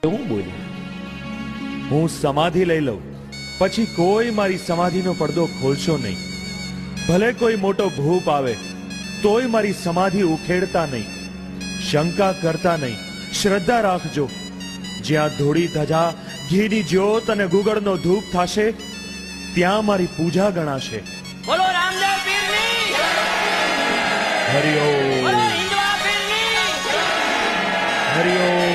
હું બોલી, હું સમાધિ લઈ લઉં પછી કોઈ મારી સમાધિનો પડદો ખોલશો નહીં. ભલે કોઈ મોટો ભૂપ આવે તોય મારી સમાધિ ઉખેડતા નહીં. શંકા કરતા નહીં, શ્રદ્ધા રાખજો. જ્યાં ધોળી ધજા, ઘીની જ્યોત અને ગુગળનો ધૂપ થશે ત્યાં મારી પૂજા ગણાશે. બોલો રામદેવ પીરની, હરિ ઓમ, બોલો હિંદવા પીરની. હરિ ઓમ.